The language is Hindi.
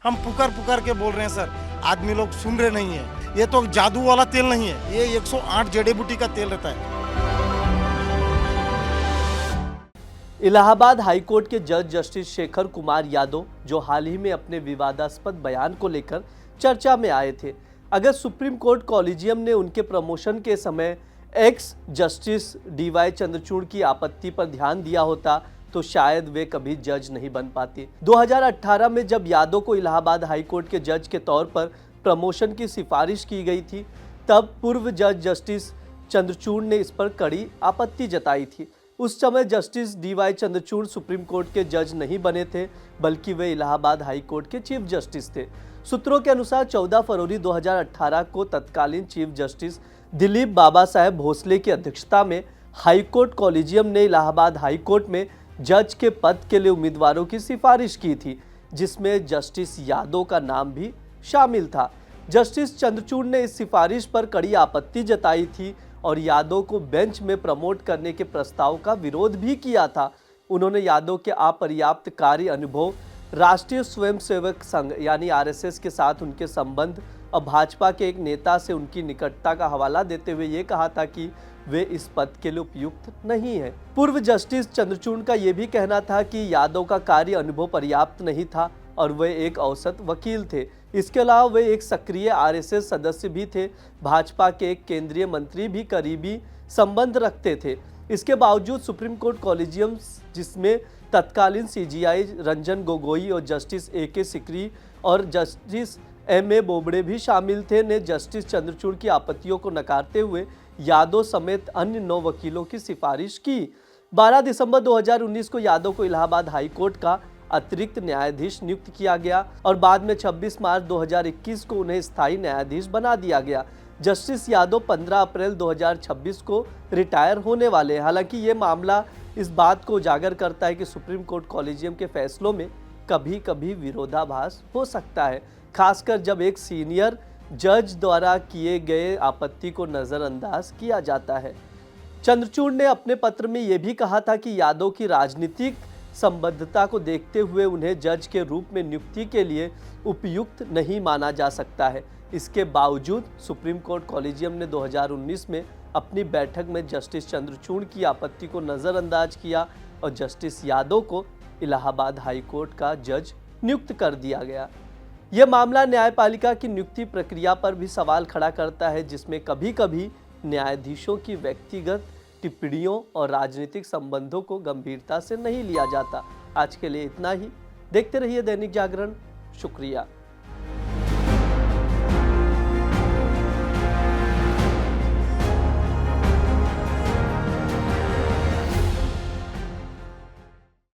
हम पुकार पुकार के बोल रहे हैं सर, आदमी लोग सुन रहे नहीं है। ये तो जादू वाला तेल नहीं है, ये 108 जड़ी बूटी का तेल रहता है। इलाहाबाद हाईकोर्ट के जज जस्टिस शेखर कुमार यादव, जो हाल ही में अपने विवादास्पद बयान को लेकर चर्चा में आए थे, अगर सुप्रीम कोर्ट कॉलेजियम ने उनके प्रमोशन के समय एक्स जस्टिस डीवाई चंद्रचूड़ की आपत्ति पर ध्यान दिया होता तो शायद वे कभी जज नहीं बन पाते। 2018 में जब यादव को इलाहाबाद हाईकोर्ट के जज के तौर पर प्रमोशन की सिफारिश की गई थी, तब पूर्व जज जस्टिस चंद्रचूड़ ने इस पर कड़ी आपत्ति जताई थी। उस समय justice DY Chandrachud Supreme Court के जज नहीं बने थे, बल्कि वे इलाहाबाद हाई कोर्ट के चीफ जस्टिस थे। सूत्रों के अनुसार 14 फरवरी 2018 को तत्कालीन चीफ जस्टिस दिलीप बाबा साहेब भोसले की अध्यक्षता में हाई कोर्ट कॉलेजियम ने इलाहाबाद हाई कोर्ट में जज के पद के लिए उम्मीदवारों की सिफारिश की थी, जिसमें जस्टिस यादव का नाम भी शामिल था। जस्टिस चंद्रचूड़ ने इस सिफारिश पर कड़ी आपत्ति जताई थी और यादव को बेंच में प्रमोट करने के प्रस्ताव का विरोध भी किया था। उन्होंने यादव के अपर्याप्त कार्य अनुभव, राष्ट्रीय स्वयंसेवक संघ यानी आरएसएस के साथ उनके संबंध और भाजपा के एक नेता से उनकी निकटता का हवाला देते हुए ये कहा था कि वे इस पद के लिए उपयुक्त नहीं है। पूर्व जस्टिस चंद्रचूड़ का यह भी कहना था कि यादव का कार्य अनुभव पर्याप्त नहीं था और वे एक औसत वकील थे। इसके अलावा वे एक सक्रिय आरएसएस सदस्य भी थे। भाजपा के एक केंद्रीय मंत्री भी करीबी संबंध रखते थे। इसके बावजूद सुप्रीम कोर्ट कॉलेजियम, जिसमें तत्कालीन सीजीआई रंजन गोगोई और जस्टिस ए.के. सिकरी और जस्टिस एम.ए. बोबड़े भी शामिल थे, ने जस्टिस चंद्रचूड़ की आपत्तियों को नकारते हुए यादव समेत अन्य 9 वकीलों की सिफारिश की। 12 दिसंबर 2019 को यादव को इलाहाबाद हाई कोर्ट का अतिरिक्त न्यायाधीश नियुक्त किया गया और बाद में 26 मार्च 2021 को उन्हें स्थायी न्यायाधीश बना दिया गया। जस्टिस यादव 15 अप्रैल 2026 को रिटायर होने वाले हैं। हालांकि ये मामला इस बात को उजागर करता है कि सुप्रीम कोर्ट कॉलेजियम के फैसलों में कभी कभी विरोधाभास हो सकता है, खासकर जब एक सीनियर जज द्वारा किए गए आपत्ति को नज़रअंदाज किया जाता है। चंद्रचूड़ ने अपने पत्र में यह भी कहा था कि यादव की राजनीतिक संबद्धता को देखते हुए उन्हें जज के रूप में नियुक्ति के लिए उपयुक्त नहीं माना जा सकता है। इसके बावजूद सुप्रीम कोर्ट कॉलेजियम ने 2019 में अपनी बैठक में जस्टिस चंद्रचूड़ की आपत्ति को नज़रअंदाज किया और जस्टिस यादव को इलाहाबाद हाई कोर्ट का जज नियुक्त कर दिया गया। यह मामला न्यायपालिका की नियुक्ति प्रक्रिया पर भी सवाल खड़ा करता है, जिसमें कभी कभी न्यायाधीशों की व्यक्तिगत टिप्पणियों और राजनीतिक संबंधों को गंभीरता से नहीं लिया जाता। आज के लिए इतना ही। देखते रहिए दैनिक जागरण। शुक्रिया।